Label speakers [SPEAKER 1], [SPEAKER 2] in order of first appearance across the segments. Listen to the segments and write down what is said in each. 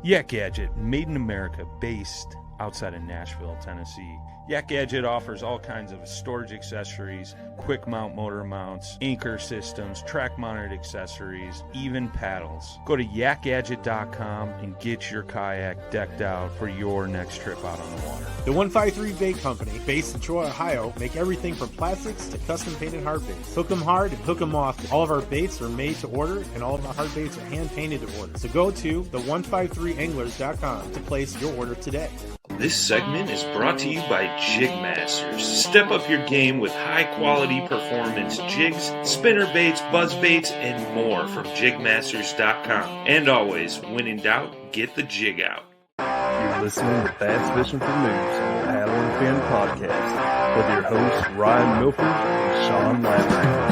[SPEAKER 1] Yak Gadget, made in America, based outside of Nashville, Tennessee. Yak Gadget offers all kinds of storage accessories, quick mount motor mounts, anchor systems, track mounted accessories, even paddles. Go to yakgadget.com and get your kayak decked out for your next trip out on the water.
[SPEAKER 2] The 153 Bait Company, based in Troy, Ohio, make everything from plastics to custom painted hard baits. Hook 'em hard and hook 'em often. All of our baits are made to order, and all of our hard baits are hand painted to order. So go to the153anglers.com to place your order today.
[SPEAKER 3] This segment is brought to you by Jigmasters. Step up your game with high-quality performance jigs, spinner baits, buzz baits, and more from Jigmasters.com. And always, when in doubt, get the jig out.
[SPEAKER 4] You're listening to Bass Fishing for Noobs on the Paddle and Fin podcast with your hosts Ryan Milford and Sean Lavery.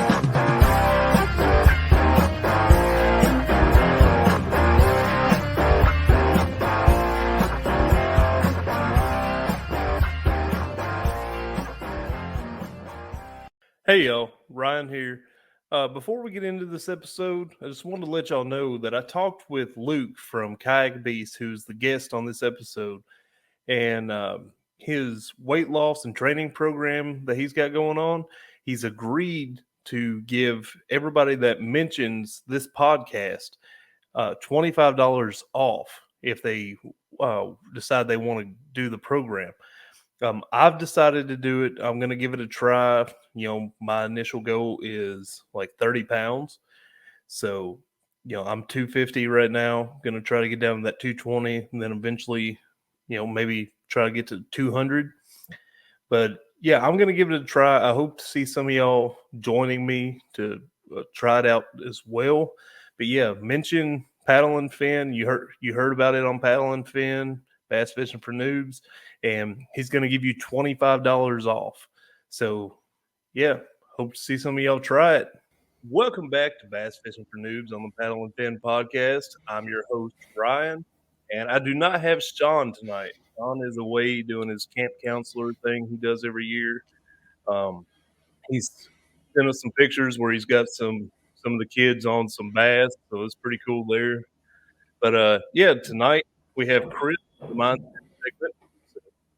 [SPEAKER 4] Hey y'all, Ryan here. Before we get into this episode, I just wanted to let y'all know that I talked with Luke from Kayak Beast, who's the guest on this episode, and his weight loss and training program that he's got going on. He's agreed to give everybody that mentions this podcast $25 off if they decide they want to do the program. I've decided to do it. I'm going to give it a try. You know, my initial goal is like 30 pounds. So, you know, I'm 250 right now. Going to try to get down to that 220 and then eventually, you know, maybe try to get to 200. But yeah, I'm going to give it a try. I hope to see some of y'all joining me to try it out as well. But yeah, mention Paddle and Fin. You heard about it on Paddle and Fin, Bass Fishing for Noobs. And he's going to give you $25 off. So, yeah, hope to see some of y'all try it. Welcome back to Bass Fishing for Noobs on the Paddle and Fin podcast. I'm your host, Ryan, and I do not have Sean tonight. Sean is away doing his camp counselor thing he does every year. He's sent us some pictures where he's got some of the kids on some bass, so it's pretty cool there. But, yeah, tonight we have Chris, the Mindset segment.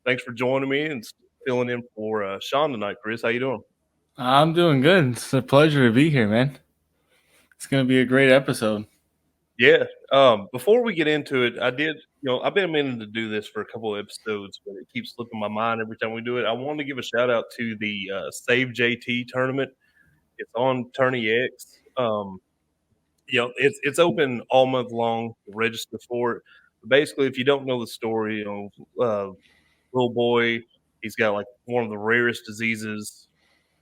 [SPEAKER 4] Thanks for joining me and filling in for Sean tonight, Chris. How you doing?
[SPEAKER 5] I'm doing good. It's a pleasure to be here, man. It's going to be a great episode.
[SPEAKER 4] Yeah. Before we get into it, I've been meaning to do this for a couple of episodes, but it keeps slipping my mind every time we do it. I wanted to give a shout out to the Save JT tournament. It's on Tourney X. It's open all month long to register for it. But basically, if you don't know the story, little boy, he's got like one of the rarest diseases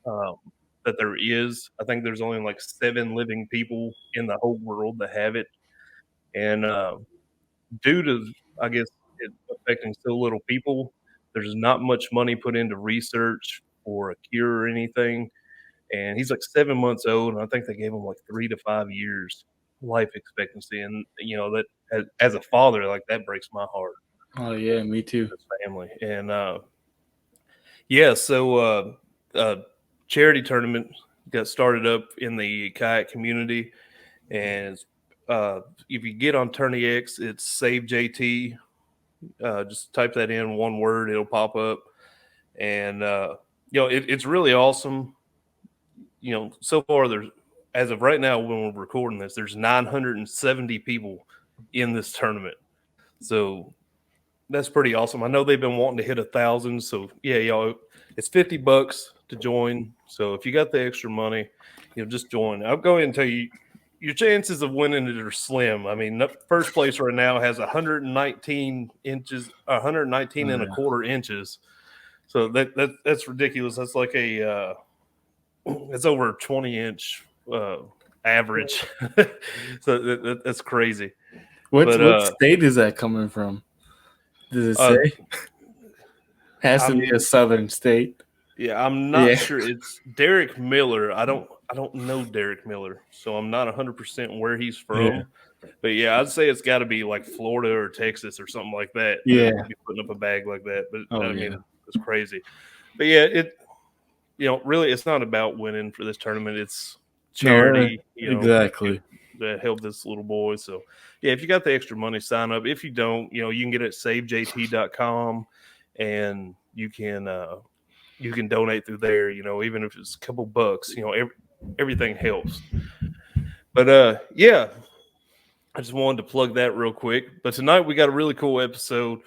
[SPEAKER 4] that there is. I think there's only like 7 living people in the whole world that have it. And due to, I guess, it affecting so little people, there's not much money put into research for a cure or anything. And he's like 7 months old, and I think they gave him like 3 to 5 years life expectancy. And, you know, that as a father, like that breaks my heart.
[SPEAKER 5] Oh, yeah, me too.
[SPEAKER 4] Family. And so charity tournament got started up in the kayak community. And if you get on Tourney X, it's Save JT. Just type that in, one word, it'll pop up. And, it's really awesome. You know, so far as of right now, when we're recording this, there's 970 people in this tournament. So that's pretty awesome. I know they've been wanting to hit 1,000. So yeah, y'all, it's $50 to join. So if you got the extra money, just join. I'll go ahead and tell you, your chances of winning it are slim. I mean, first place right now has 119 inches, 119 and a quarter inches. So that's ridiculous. That's like it's over a 20-inch average. So that's crazy.
[SPEAKER 5] What state is that coming from? Does it say? Has to be a southern state.
[SPEAKER 4] Yeah, I'm not sure. It's Derek Miller. I don't know Derek Miller, so I'm not 100% where he's from. Yeah. But yeah, I'd say it's got to be like Florida or Texas or something like that.
[SPEAKER 5] Yeah,
[SPEAKER 4] be putting up a bag like that. But I mean, it's crazy. But yeah, really, it's not about winning for this tournament. It's charity.
[SPEAKER 5] Exactly.
[SPEAKER 4] help this little boy. So yeah, if you got the extra money, sign up. If you don't, you can get it at savejt.com, and you can donate through there, even if it's a couple bucks, everything helps. But yeah, I just wanted to plug that real quick. But tonight we got a really cool episode.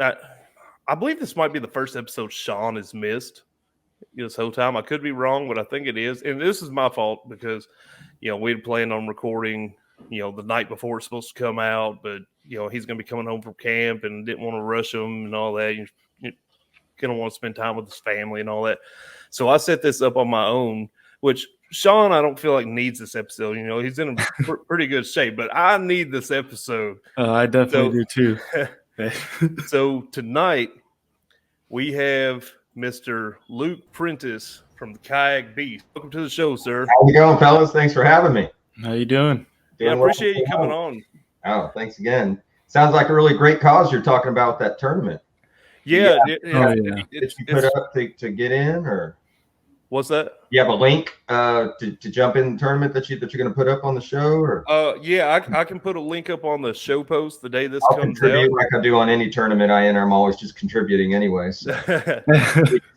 [SPEAKER 4] I believe this might be the first episode Sean has missed this whole time. I could be wrong, but I think it is. And this is my fault because, we had planned on recording, the night before it's supposed to come out. But, he's going to be coming home from camp and didn't want to rush him and all that. You're going to want to spend time with his family and all that. So I set this up on my own, which Sean, I don't feel like needs this episode. He's in a pretty good shape, but I need this episode.
[SPEAKER 5] I definitely do too.
[SPEAKER 4] So tonight we have Mr. Luke Prentiss from the Kayak Beast. Welcome to the show, sir.
[SPEAKER 6] How you going, fellas? Thanks for having me.
[SPEAKER 5] How you doing?
[SPEAKER 4] I appreciate you coming on.
[SPEAKER 6] Oh, thanks again. Sounds like a really great cause you're talking about with that tournament.
[SPEAKER 4] Yeah.
[SPEAKER 6] Did you put up to get in, or
[SPEAKER 4] what's that?
[SPEAKER 6] You have a link to jump in the tournament that you're going to put up on the show, or?
[SPEAKER 4] Yeah, I can put a link up on the show post the day this
[SPEAKER 6] I'll
[SPEAKER 4] comes
[SPEAKER 6] contribute
[SPEAKER 4] out.
[SPEAKER 6] like I do on any tournament I enter. I'm always just contributing anyway. So.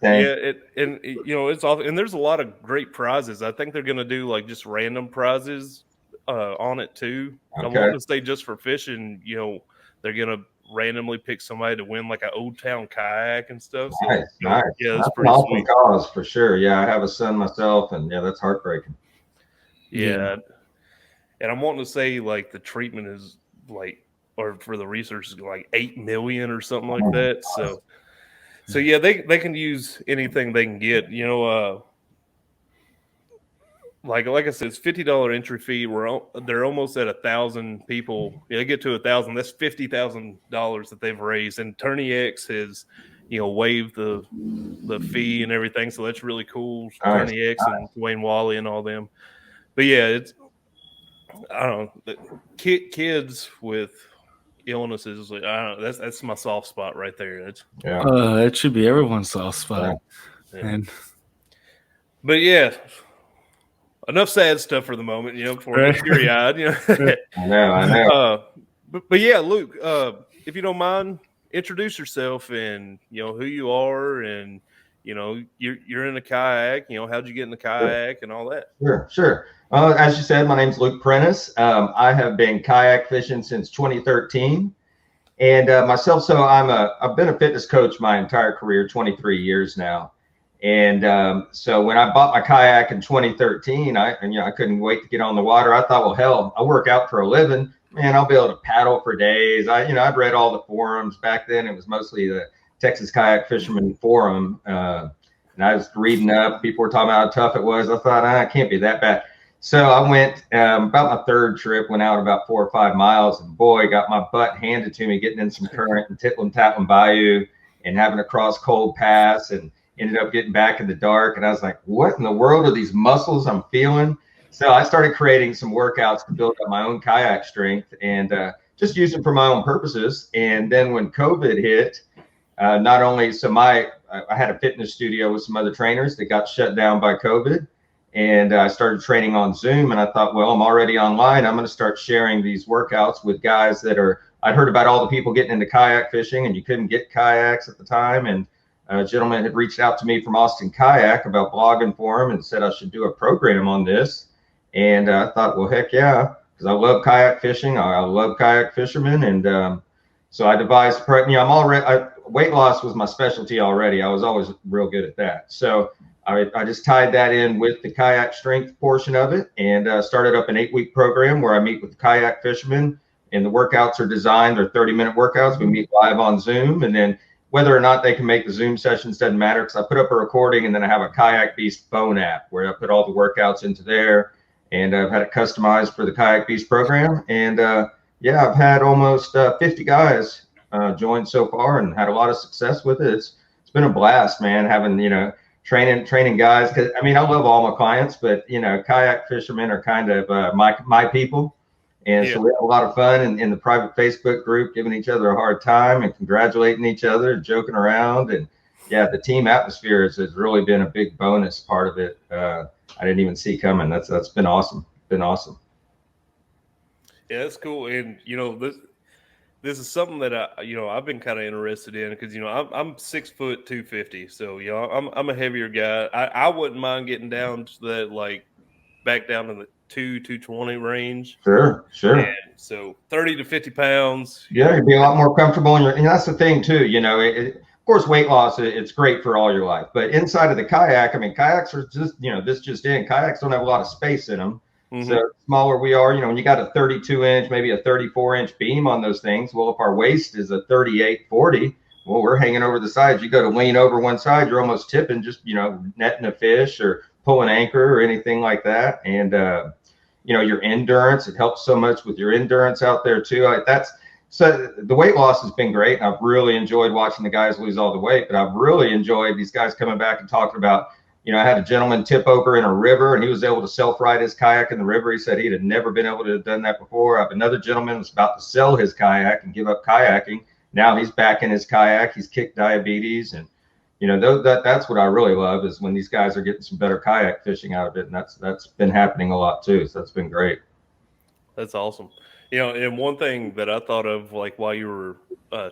[SPEAKER 4] It's awesome, and there's a lot of great prizes. I think they're going to do like just random prizes on it too.
[SPEAKER 6] Okay.
[SPEAKER 4] I want to say just for fishing, they're going to randomly pick somebody to win like an Old Town kayak and stuff. So,
[SPEAKER 6] nice.
[SPEAKER 4] Yeah,
[SPEAKER 6] that's
[SPEAKER 4] pretty
[SPEAKER 6] an awesome
[SPEAKER 4] sweet
[SPEAKER 6] cause for sure. Yeah, I have a son myself, and that's heartbreaking.
[SPEAKER 4] Yeah. And I'm wanting to say like the treatment is like, or for the research is like 8 million or something like that. So yeah, they can use anything they can get. Like I said, it's $50 entry fee. They're almost at 1,000 people. They get to 1,000. That's $50,000 that they've raised. And Tourney X has, waived the fee and everything. So that's really cool.
[SPEAKER 6] Nice.
[SPEAKER 4] Tourney X and Dwayne Wally and all them. But yeah, I don't know. Kids with illnesses, I don't know. That's my soft spot right there.
[SPEAKER 5] It should be everyone's soft spot.
[SPEAKER 4] Yeah. But yeah. Enough sad stuff for the moment, before I get teary-eyed.
[SPEAKER 6] I know.
[SPEAKER 4] But yeah, Luke, if you don't mind, introduce yourself and who you are, and you're in a kayak. How'd you get in the kayak and all that?
[SPEAKER 6] Sure. As you said, my name's Luke Prentiss. I have been kayak fishing since 2013, and myself. So I've been a fitness coach my entire career, 23 years now. And so when I bought my kayak in 2013, I couldn't wait to get on the water. I thought, well, hell, I work out for a living, man. I'll be able to paddle for days. I'd read all the forums back then. It was mostly the Texas Kayak Fisherman Forum, and I was reading up. People were talking about how tough it was. I thought, it can't be that bad. So I went about my third trip, went out about 4 or 5 miles, and boy, got my butt handed to me getting in some current and Taplin Bayou and having to cross Cold Pass, and ended up getting back in the dark. And I was like, what in the world are these muscles I'm feeling? So I started creating some workouts to build up my own kayak strength and just use them for my own purposes. And then when COVID hit, I had a fitness studio with some other trainers that got shut down by COVID. And I started training on Zoom, and I thought, well, I'm already online. I'm going to start sharing these workouts with guys I'd heard about all the people getting into kayak fishing, and you couldn't get kayaks at the time. And a gentleman had reached out to me from Austin Kayak about blogging for him and said I should do a program on this. And I thought, well, heck yeah, because I love kayak fishing. I love kayak fishermen. And so I devised, weight loss was my specialty already. I was always real good at that. So I just tied that in with the kayak strength portion of it, and started up an 8-week program where I meet with kayak fishermen, and the workouts are designed. They're 30-minute workouts. We meet live on Zoom, and then whether or not they can make the Zoom sessions doesn't matter, because I put up a recording, and then I have a Kayak Beast phone app where I put all the workouts into there, and I've had it customized for the Kayak Beast program. And I've had almost 50 guys join so far and had a lot of success with it. It's been a blast, man, having, training guys. Cause I love all my clients, but kayak fishermen are kind of my people. And so we have a lot of fun in the private Facebook group, giving each other a hard time and congratulating each other, joking around. And the team atmosphere has really been a big bonus part of it. I I didn't even see coming. That's been awesome. Been awesome.
[SPEAKER 4] Yeah, that's cool. And this is something that I've been kind of interested in because I'm 6 foot 250, so I'm a heavier guy. I wouldn't mind getting down to that, like back down to the 220 range.
[SPEAKER 6] Sure.
[SPEAKER 4] And so 30 to 50 pounds.
[SPEAKER 6] Yeah, you'd be a lot more comfortable and that's the thing too. Of course, weight loss, it's great for all your life, but inside of the kayak, I mean, kayaks are just, kayaks don't have a lot of space in them. Mm-hmm. So the smaller we are, when you got a 32-inch, maybe a 34-inch beam on those things, well, if our waist is a 38, 40, well, we're hanging over the sides. You go to lean over one side, you're almost tipping, just, netting a fish or pulling anchor or anything like that. And, your endurance, it helps so much with your endurance out there too. So the weight loss has been great. I've really enjoyed watching the guys lose all the weight, but I've really enjoyed these guys coming back and talking about, I had a gentleman tip over in a river and he was able to self-ride his kayak in the river. He said he had never been able to have done that before. I have another gentleman was about to sell his kayak and give up kayaking. Now he's back in his kayak. He's kicked diabetes. And, that's what I really love is when these guys are getting some better kayak fishing out of it. And that's been happening a lot too. So that's been great.
[SPEAKER 4] That's awesome. And one thing that I thought of, like while you were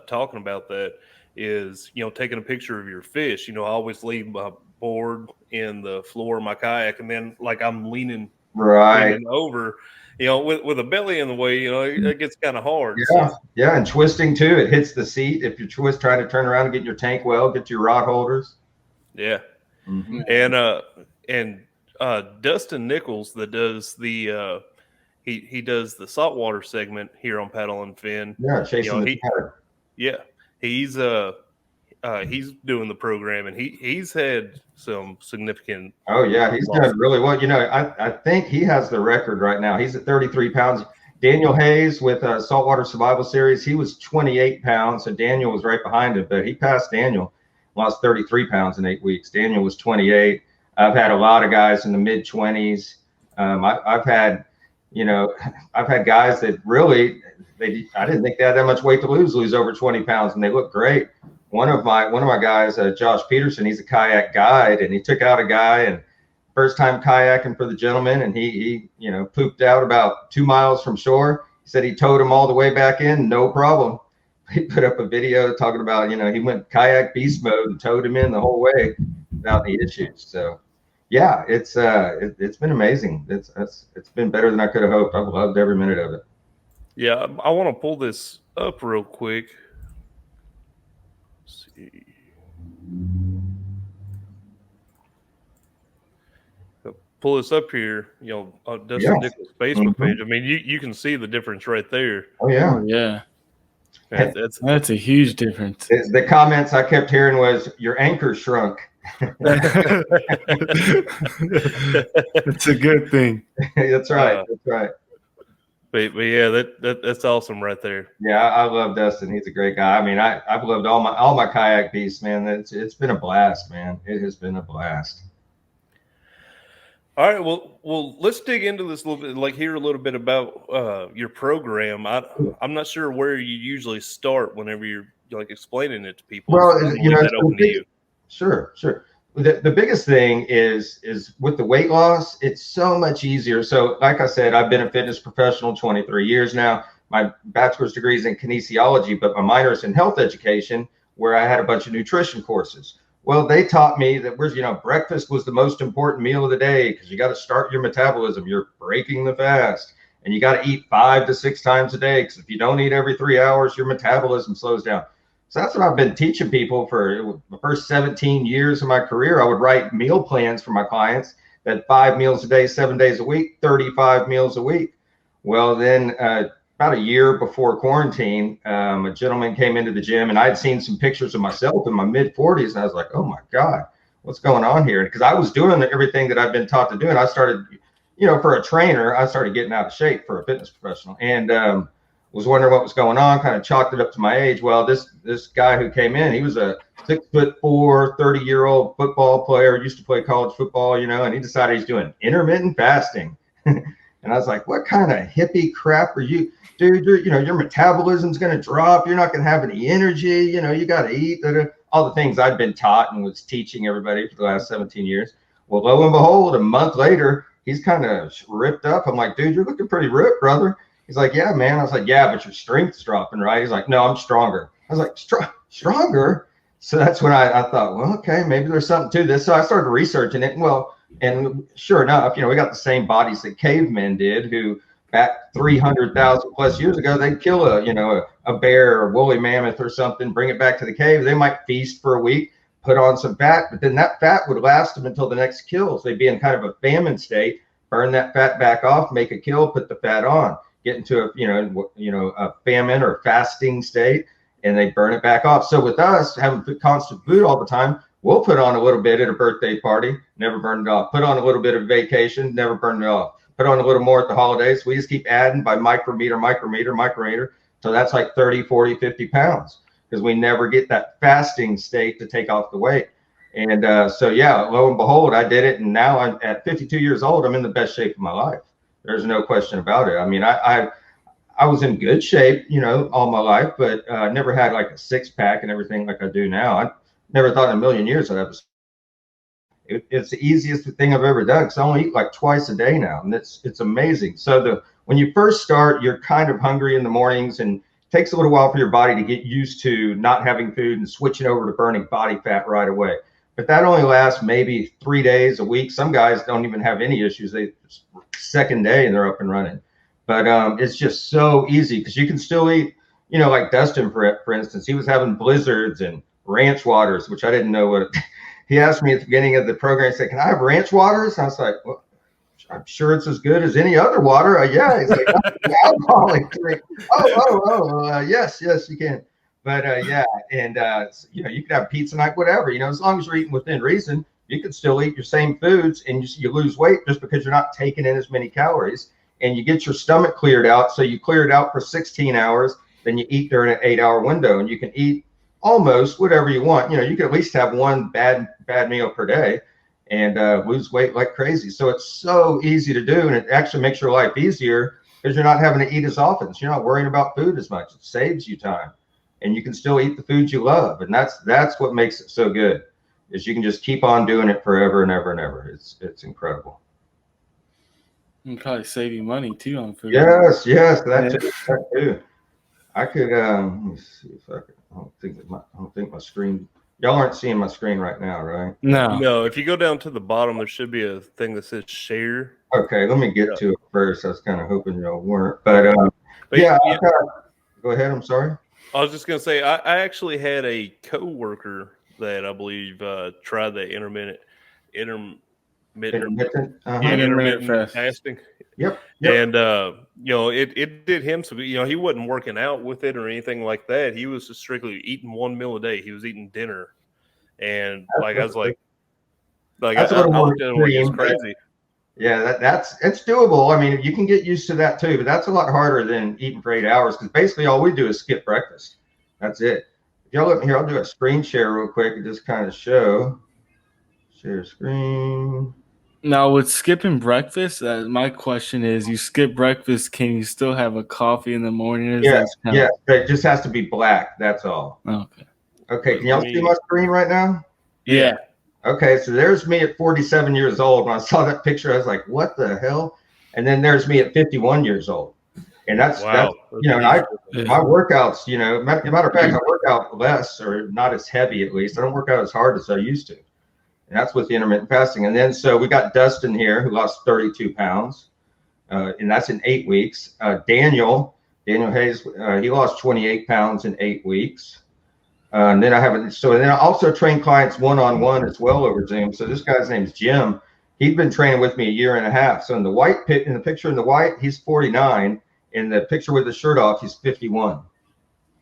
[SPEAKER 4] talking about that, is taking a picture of your fish. I always leave my board in the floor of my kayak, and then like I'm leaning over. With a belly in the way, it gets kind of hard.
[SPEAKER 6] Yeah, so. Yeah, and twisting too. It hits the seat if you're trying to turn around and get your tank well, get your rod holders.
[SPEAKER 4] Yeah, mm-hmm. And Dustin Nichols that does the. He does the saltwater segment here on Paddle and Fin.
[SPEAKER 6] Yeah, chasing the pattern.
[SPEAKER 4] Yeah, he's doing the program, and he's had some significant.
[SPEAKER 6] Oh yeah, he's done really well. I think he has the record right now. He's at 33 pounds. Daniel Hayes with Saltwater Survival Series, he was 28 pounds, and Daniel was right behind him, but he passed Daniel, lost 33 pounds in 8 weeks. Daniel was 28. I've had a lot of guys in the mid 20s. I've had guys that really, I didn't think they had that much weight to lose over 20 pounds, and they look great. One of my guys, Josh Peterson, he's a kayak guide, and he took out a guy and first time kayaking for the gentleman, and he pooped out about 2 miles from shore. He said he towed him all the way back in, no problem. He put up a video talking about, he went Kayak Beast mode and towed him in the whole way without any issues. So yeah, it's been amazing. It's been better than I could have hoped. I've loved every minute of it.
[SPEAKER 4] Yeah, I want to pull this up real quick. Let's see. Pull this up here, Dustin Nichols' Facebook page. I mean, you can see the difference right there.
[SPEAKER 6] Oh yeah,
[SPEAKER 5] yeah. That's a huge difference.
[SPEAKER 6] The comments I kept hearing was your anchor shrunk.
[SPEAKER 5] It's a good thing.
[SPEAKER 6] That's right. That's right.
[SPEAKER 4] But yeah, that's awesome right there.
[SPEAKER 6] Yeah, I love Dustin. He's a great guy. I mean, I've loved all my kayak beasts, man. It's been a blast, man. It has been a blast.
[SPEAKER 4] All right, well, let's dig into this a little bit, like hear a little bit about your program. I'm not sure where you usually start whenever you're like explaining it to people.
[SPEAKER 6] Well, Sure. The biggest thing is with the weight loss, it's so much easier. So like I said, I've been a fitness professional 23 years now. My bachelor's degree is in kinesiology, but my minor is in health education, where I had a bunch of nutrition courses. Well, they taught me that breakfast was the most important meal of the day because you got to start your metabolism. You're breaking the fast, and you got to eat 5 to 6 times a day because if you don't eat every 3 hours, your metabolism slows down. So that's what I've been teaching people for the first 17 years of my career. I would write meal plans for my clients that 5 meals a day, 7 days a week, 35 meals a week. Well, then about a year before quarantine, a gentleman came into the gym, and I'd seen some pictures of myself in my mid 40s. And I was like, oh my God, what's going on here? Because I was doing everything that I've been taught to do. And I started, for a trainer, I started getting out of shape for a fitness professional. And was wondering what was going on, kind of chalked it up to my age. Well, this guy who came in, he was a 6'4", 30-year-old football player, used to play college football, and he decided he's doing intermittent fasting. And I was like, what kind of hippie crap are you, dude? Your metabolism's going to drop. You're not going to have any energy. You got to eat. All the things I'd been taught and was teaching everybody for the last 17 years. Well, lo and behold, a month later, he's kind of ripped up. I'm like, dude, you're looking pretty ripped, brother. He's like, yeah, man. I was like, yeah, but your strength's dropping, right? He's like, no, I'm stronger. I was like, stronger? So that's when I thought, well, okay, maybe there's something to this. So I started researching it. Well, and sure enough, we got the same bodies that cavemen did, who back 300,000 plus years ago, they'd kill a bear or woolly mammoth or something, bring it back to the cave. They might feast for a week, put on some fat, but then that fat would last them until the next kill. So they'd be in kind of a famine state, burn that fat back off, make a kill, put the fat on, get into a famine or fasting state, and they burn it back off. So with us having constant food all the time, we'll put on a little bit at a birthday party, never burn it off. Put on a little bit of vacation, never burn it off. Put on a little more at the holidays. We just keep adding by micrometer. So that's like 30, 40, 50 pounds because we never get that fasting state to take off the weight. And so, yeah, lo and behold, I did it. And now I'm at 52 years old. I'm in the best shape of my life. There's no question about it. I mean, I was in good shape, all my life, but never had like a six pack and everything like I do now. I never thought in a million years I'd have it's the easiest thing I've ever done because I only eat like twice a day now, and it's amazing. So when you first start, you're kind of hungry in the mornings, and it takes a little while for your body to get used to not having food and switching over to burning body fat right away. But that only lasts maybe 3 days a week. Some guys don't even have any issues. They second day and they're up and running. But it's just so easy because you can still eat, like Dustin, for instance, he was having blizzards and ranch waters, which I didn't know what. He asked me at the beginning of the program, he said, can I have ranch waters? And I was like, well, I'm sure it's as good as any other water. Yeah. He's like, alcoholic drink. Yes, you can. But yeah. And, you could have pizza night, whatever, as long as you're eating within reason, you could still eat your same foods and you lose weight just because you're not taking in as many calories, and you get your stomach cleared out. So you clear it out for 16 hours, then you eat during an 8-hour window, and you can eat almost whatever you want. You can at least have one bad meal per day and lose weight like crazy. So it's so easy to do, and it actually makes your life easier because you're not having to eat as often. So you're not worrying about food as much. It saves you time, and you can still eat the foods you love. And that's what makes it so good, is you can just keep on doing it forever and ever and ever. It's incredible.
[SPEAKER 5] And probably save you money too on food.
[SPEAKER 6] Yes, that too. I could let me see if I could. I don't think my screen. Y'all aren't seeing my screen right now, right?
[SPEAKER 4] No. If you go down to the bottom, there should be a thing that says share.
[SPEAKER 6] Okay, let me get to it first. I was kind of hoping y'all weren't, but yeah. Go ahead. I'm sorry.
[SPEAKER 4] I was just gonna say I actually had a coworker that I believe tried the intermittent fasting.
[SPEAKER 6] Yep.
[SPEAKER 4] And it did him so he wasn't working out with it or anything like that. He was just strictly eating one meal a day. He was eating dinner, and I was like I looked at him like it's crazy.
[SPEAKER 6] Yeah, it's doable. I mean, you can get used to that too, but that's a lot harder than eating for 8 hours, because basically all we do is skip breakfast. That's it. If y'all look here, I'll do a screen share real quick and just kind of share screen.
[SPEAKER 5] Now, with skipping breakfast, my question is, you skip breakfast, can you still have a coffee in the morning?
[SPEAKER 6] Yes, it just has to be black. That's all. Okay, can y'all see my screen right now?
[SPEAKER 5] Yeah.
[SPEAKER 6] Okay, so there's me at 47 years old. When I saw that picture, I was like, what the hell? And then there's me at 51 years old. And that's my workouts, matter of fact, I work out less, or not as heavy at least. I don't work out as hard as I used to. And that's with the intermittent fasting. And then so we got Dustin here, who lost 32 pounds, and that's in 8 weeks. Daniel Hayes, he lost 28 pounds in 8 weeks. And then I also train clients one-on-one as well over Zoom. So this guy's name is Jim. He'd been training with me a year and a half. So in the picture in the white, he's 49. In the picture with the shirt off, he's 51.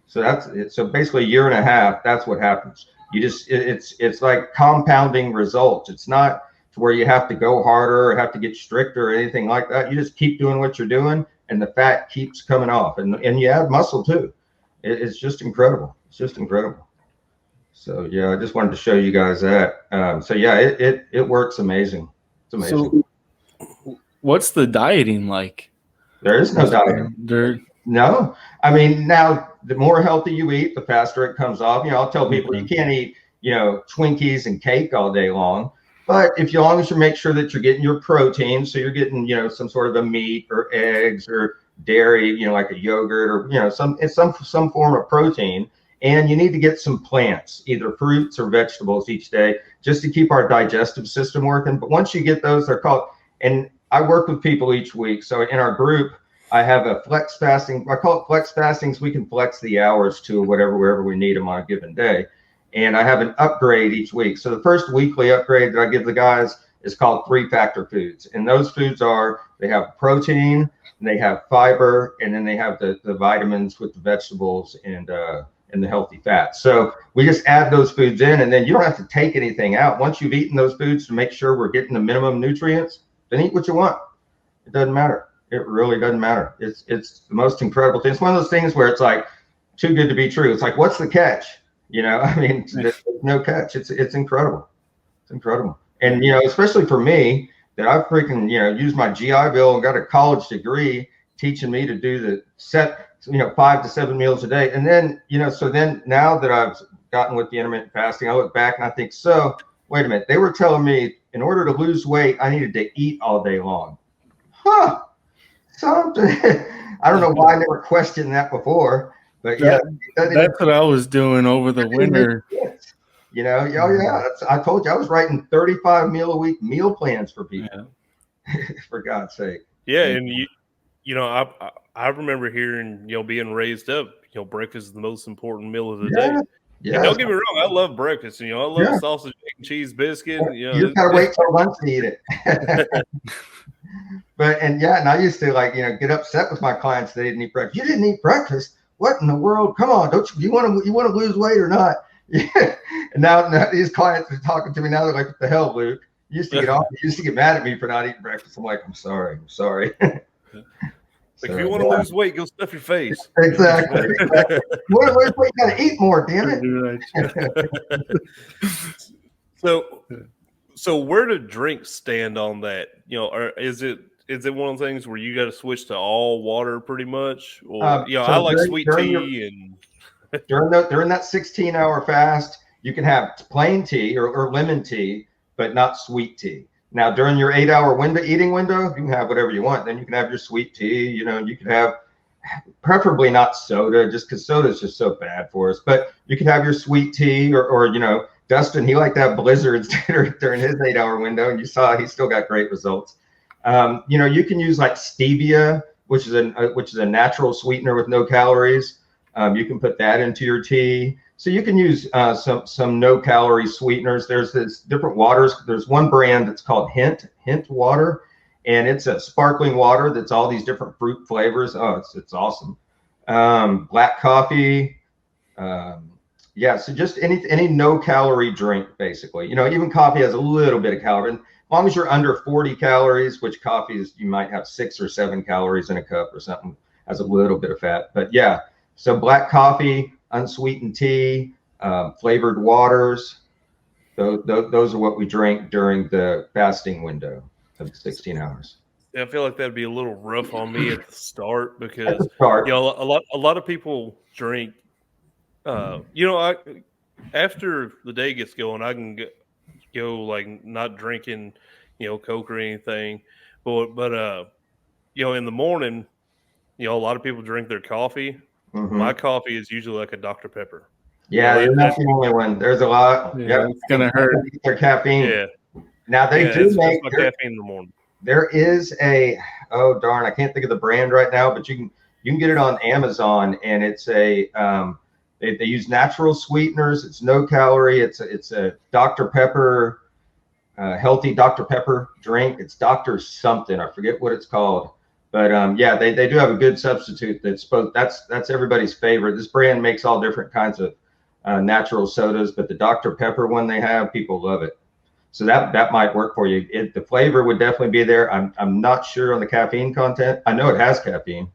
[SPEAKER 6] So that's it. So basically a year and a half, that's what happens. You just, it's like compounding results. It's not to where you have to go harder or have to get stricter or anything like that. You just keep doing what you're doing, and the fat keeps coming off, and you add muscle too. It's just incredible. It's just incredible. So yeah, I just wanted to show you guys that. So yeah, it works amazing. It's amazing.
[SPEAKER 5] So what's the dieting like?
[SPEAKER 6] There is no dieting. No, I mean, now the more healthy you eat, the faster it comes off. I'll tell people you can't eat, Twinkies and cake all day long, But if you, as long as you make sure that you're getting your protein, so you're getting, you know, some sort of a meat or eggs or dairy, you know, like a yogurt or, you know, some form of protein. And you need to get some plants, either fruits or vegetables each day, just to keep our digestive system working. But once you get those, they're called, and I work with people each week. So in our group, I have a flex fasting. I call it flex fastings. We can flex the hours to wherever we need them on a given day. And I have an upgrade each week. So the first weekly upgrade that I give the guys is called 3-factor foods. And those foods are, they have protein, they have fiber, and then they have the vitamins with the vegetables and the healthy fats. So we just add those foods in, and then you don't have to take anything out. Once you've eaten those foods to make sure we're getting the minimum nutrients, then eat what you want. It doesn't matter. It really doesn't matter. It's the most incredible thing. It's one of those things where it's like too good to be true. It's like, what's the catch? You know, I mean, there's no catch. It's incredible. It's incredible. And, you know, especially for me, that I've freaking, you know, used my GI Bill and got a college degree teaching me to do the set, you know, 5 to 7 meals a day. And then, you know, so then now that I've gotten with the intermittent fasting, I look back and I think, so wait a minute, they were telling me in order to lose weight, I needed to eat all day long. Huh. Something. I don't know why I never questioned that before, but yeah,
[SPEAKER 5] that's what I was doing over the winter.
[SPEAKER 6] You know, yeah, I told you I was writing 35 meal a week meal plans for people. Yeah. For God's sake.
[SPEAKER 4] Yeah, and you know, I remember hearing, you know, being raised up, you know, breakfast is the most important meal of the day. Yeah. And don't get me wrong, I love breakfast. You know, I love sausage, egg, and cheese biscuit. You know,
[SPEAKER 6] you gotta wait till lunch to eat it. But and I used to, like, you know, get upset with my clients that they didn't eat breakfast. You didn't eat breakfast? What in the world? Come on, don't you want to lose weight or not? Yeah. And now these clients are talking to me now. They're like, "What the hell, Luke? You used to get mad at me for not eating breakfast." I'm like, "I'm sorry."
[SPEAKER 4] Like, if you want to lose weight, go stuff your face.
[SPEAKER 6] Exactly. What you got to eat more, damn it.
[SPEAKER 4] So where do drinks stand on that? You know, or is it one of the things where you got to switch to all water pretty much? Or you know, I like sweet tea and
[SPEAKER 6] during that 16-hour fast, you can have plain tea or lemon tea, but not sweet tea. Now, during your 8-hour eating window, you can have whatever you want. Then you can have your sweet tea. You know, you can have, preferably not soda, just because soda is just so bad for us. But you can have your sweet tea, or you know, Dustin, he liked to have blizzards during his 8-hour window, and you saw he still got great results. You know, you can use like stevia, which is a natural sweetener with no calories. You can put that into your tea. So you can use some no-calorie sweeteners. There's this different waters. There's one brand that's called Hint water, and it's a sparkling water that's all these different fruit flavors. Oh, it's awesome. Black coffee. So just any no-calorie drink, basically. You know, even coffee has a little bit of calorie. And as long as you're under 40 calories, which coffee is, you might have 6 or 7 calories in a cup or something, has a little bit of fat. But yeah, so black coffee, unsweetened tea, flavored waters. Those are what we drink during the fasting window of 16 hours.
[SPEAKER 4] Yeah, I feel like that'd be a little rough on me at the start because you know, a lot of people drink. You know, after the day gets going, I can go like not drinking, you know, Coke or anything, but you know, in the morning, you know, a lot of people drink their coffee. Mm-hmm. My coffee is usually like a Dr. Pepper.
[SPEAKER 6] Yeah, you're not the only one. There's a lot.
[SPEAKER 5] Yeah, it's gonna hurt
[SPEAKER 6] their caffeine.
[SPEAKER 4] Yeah.
[SPEAKER 6] Now they do make
[SPEAKER 4] my caffeine in the morning.
[SPEAKER 6] There is I can't think of the brand right now, but you can get it on Amazon, and it's a they use natural sweeteners. It's no calorie. It's a Dr. Pepper, healthy Dr. Pepper drink. It's Dr. something. I forget what it's called. But they do have a good substitute that's everybody's favorite. This brand makes all different kinds of natural sodas, but the Dr. Pepper one they have, people love it. So that might work for you. The flavor would definitely be there. I'm not sure on the caffeine content. I know it has caffeine.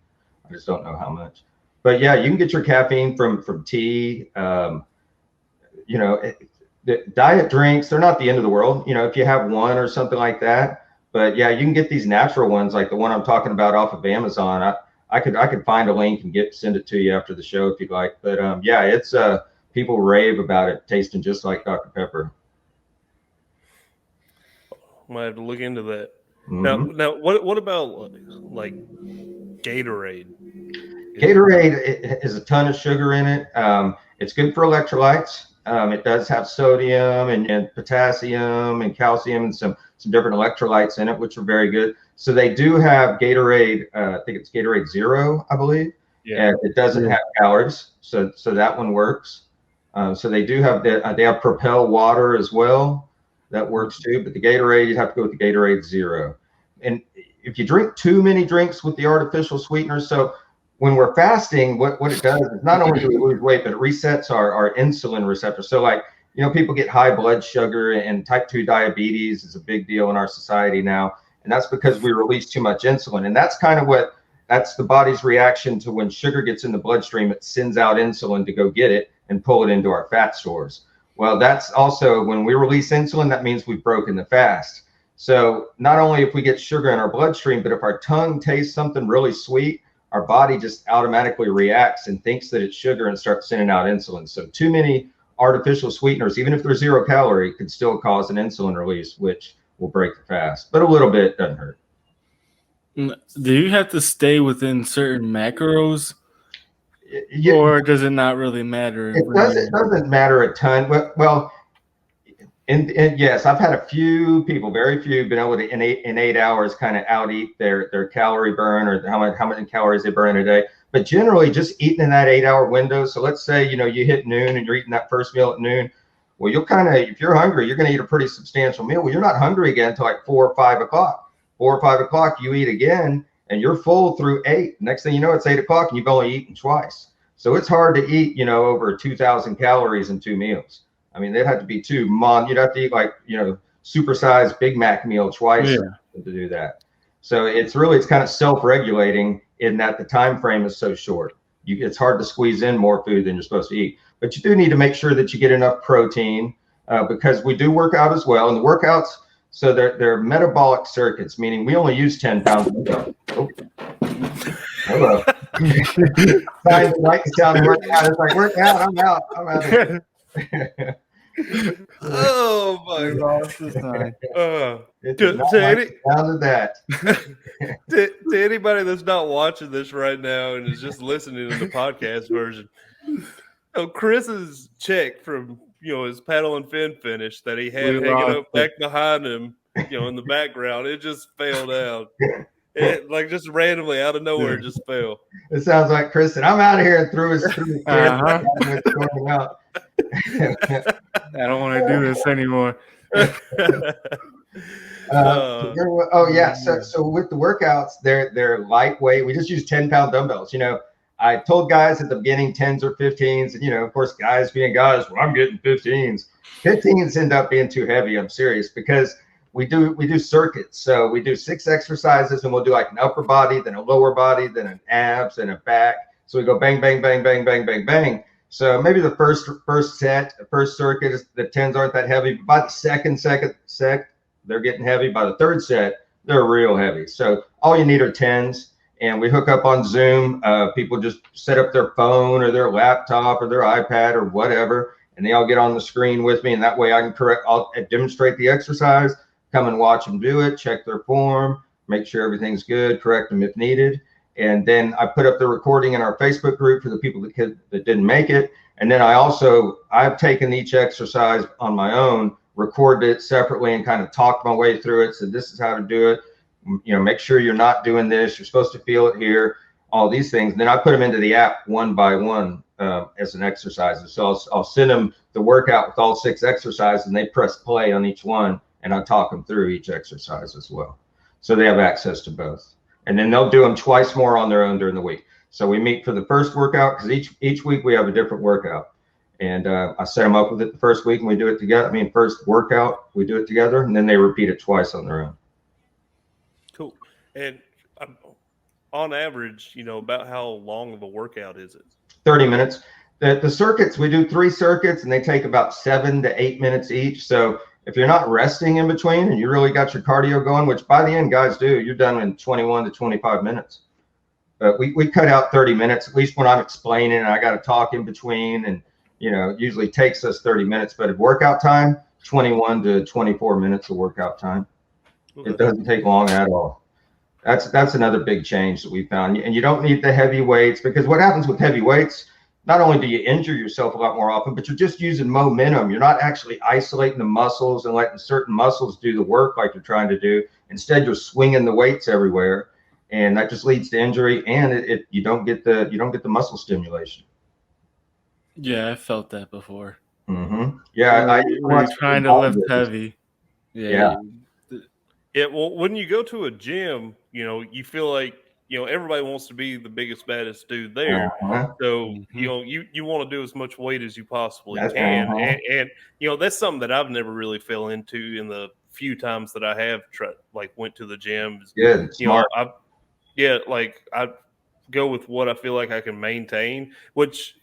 [SPEAKER 6] I just don't know how much. But yeah, you can get your caffeine from tea. You know, the diet drinks, they're not the end of the world. You know, if you have one or something like that. But yeah, you can get these natural ones, like the one I'm talking about off of Amazon. I could find a link and send it to you after the show if you'd like. But it's people rave about it, tasting just like Dr. Pepper.
[SPEAKER 4] I might have to look into that.
[SPEAKER 6] Mhm.
[SPEAKER 4] Now, what about like Gatorade?
[SPEAKER 6] Gatorade is a ton of sugar in it. It's good for electrolytes. It does have sodium and potassium and calcium and some different electrolytes in it, which are very good. So they do have Gatorade. I think it's Gatorade Zero, I believe.
[SPEAKER 4] Yeah.
[SPEAKER 6] And it doesn't have calories, so that one works. So they do have they have Propel water as well. That works too. But the Gatorade, you'd have to go with the Gatorade Zero. And if you drink too many drinks with the artificial sweeteners, so when we're fasting, what it does is not only do we lose weight, but it resets our insulin receptor. So like, people get high blood sugar, and type 2 diabetes is a big deal in our society now. And that's because we release too much insulin. And that's kind of that's the body's reaction to when sugar gets in the bloodstream. It sends out insulin to go get it and pull it into our fat stores. Well, that's also when we release insulin, that means we've broken the fast. So not only if we get sugar in our bloodstream, but if our tongue tastes something really sweet, our body just automatically reacts and thinks that it's sugar and starts sending out insulin. So too many artificial sweeteners, even if they're 0 calorie, could still cause an insulin release, which will break the fast. But a little bit doesn't hurt.
[SPEAKER 5] Do you have to stay within certain macros, or does it not really matter?
[SPEAKER 6] It doesn't matter a ton. Well, and yes, I've had a few people, very few, been able to in 8 hours kind of out eat their calorie burn, or how many calories they burn a day. But generally, just eating in that 8-hour window. So let's say you hit noon and you're eating that first meal at noon. Well, you'll if you're hungry, you're going to eat a pretty substantial meal. Well, you're not hungry again until like 4 or 5 o'clock. 4 or 5 o'clock, you eat again, and you're full through 8. Next thing you know, it's 8 o'clock, and you've only eaten twice. So it's hard to eat, over 2,000 calories in 2 meals. I mean, they'd have to be you'd have to eat like, supersized Big Mac meal twice to do that. So it's kind of self-regulating in that the time frame is so short. It's hard to squeeze in more food than you're supposed to eat. But you do need to make sure that you get enough protein because we do work out as well. And the workouts, so they're metabolic circuits, meaning we only use 10 pounds. Oh. Hello. I like the sound of working out. It's like, work out, I'm out of here.
[SPEAKER 4] Oh my gosh! To anybody that's not watching this right now and is just listening to the podcast version, Chris's check from his paddle and fin finish that he had hanging up back behind him, in the background, it just fell down. It just randomly out of nowhere just fell.
[SPEAKER 6] It sounds like Chris said, "I'm out of here," and threw his
[SPEAKER 5] I don't want to do this anymore.
[SPEAKER 6] So with the workouts, they're lightweight. We just use 10-pound dumbbells. I told guys at the beginning 10s or 15s, and of course, guys being guys, well, I'm getting 15s. 15s end up being too heavy. I'm serious, because we do circuits. So we do 6 exercises, and we'll do like an upper body, then a lower body, then an abs, and a back. So we go bang, bang, bang, bang, bang, bang, bang. So maybe the first set, the first circuit, the 10s aren't that heavy. But by the second set, they're getting heavy. By the third set, they're real heavy. So all you need are 10s. And we hook up on Zoom. People just set up their phone or their laptop or their iPad or whatever, and they all get on the screen with me. And that way I can I'll demonstrate the exercise, come and watch them do it, check their form, make sure everything's good, correct them if needed. And then I put up the recording in our Facebook group for the people that didn't make it. And then I've taken each exercise on my own, recorded it separately, and kind of talked my way through it. So this is how to do it. Make sure you're not doing this. You're supposed to feel it here, all these things. And then I put them into the app one by one as an exercise. So I'll send them the workout with all 6 exercises, and they press play on each one, and I talk them through each exercise as well. So they have access to both. And then they'll do them twice more on their own during the week. So we meet for the first workout, because each week we have a different workout. And I set them up with it the first week, and we do it together. First workout, we do it together, and then they repeat it twice on their own.
[SPEAKER 4] Cool. And on average, about how long of a workout is it?
[SPEAKER 6] 30 minutes. The circuits, we do 3 circuits, and they take about 7 to 8 minutes each. So if you're not resting in between and you really got your cardio going, which by the end guys do, you're done in 21 to 25 minutes. But we cut out 30 minutes, at least when I'm explaining, and I got to talk in between, and usually takes us 30 minutes. But at workout time, 21 to 24 minutes of workout time. It doesn't take long at all. That's another big change that we found. And you don't need the heavy weights, because what happens with heavy weights, not only do you injure yourself a lot more often, but you're just using momentum. You're not actually isolating the muscles and letting certain muscles do the work like you're trying to do. Instead, you're swinging the weights everywhere, and that just leads to injury, and you don't get the muscle stimulation.
[SPEAKER 5] Yeah, I felt that before.
[SPEAKER 6] Mm-hmm. Yeah,
[SPEAKER 5] we're trying to lift heavy.
[SPEAKER 6] Yeah.
[SPEAKER 4] Yeah, well, when you go to a gym, you feel like, everybody wants to be the biggest, baddest dude there. So, you want to do as much weight as you possibly can. And, that's something that I've never really fell into in the few times that I have went to the gym.
[SPEAKER 6] Good. Smart.
[SPEAKER 4] I go with what I feel like I can maintain, which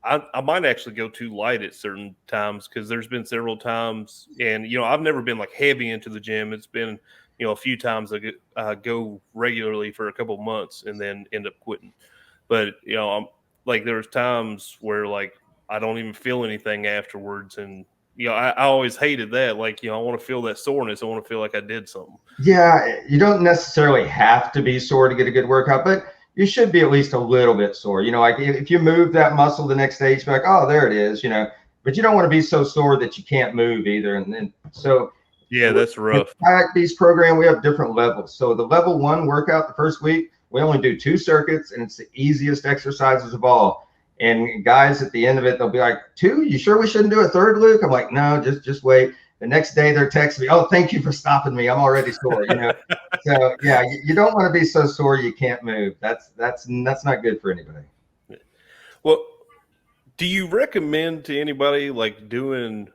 [SPEAKER 4] I might actually go too light at certain times, because there's been several times, and I've never been like heavy into the gym. It's been a few times I go regularly for a couple months and then end up quitting. But I'm like, there's times where like I don't even feel anything afterwards, and I always hated that. Like I want to feel that soreness. I want to feel like I did something.
[SPEAKER 6] Yeah, you don't necessarily have to be sore to get a good workout, but you should be at least a little bit sore. Like if you move that muscle the next day, you're like, oh, there it is, but you don't want to be so sore that you can't move either. And then, so
[SPEAKER 4] yeah, that's rough.
[SPEAKER 6] In Kayak Beast program, we have different levels. So the level 1 workout, the first week, we only do 2 circuits, and it's the easiest exercises of all. And guys, at the end of it, they'll be like, 2? You sure we shouldn't do a third, Luke? I'm like, no, just wait. The next day they're texting me, oh, thank you for stopping me. I'm already sore. So yeah, you don't want to be so sore you can't move. That's not good for anybody.
[SPEAKER 4] Well, do you recommend to anybody like doing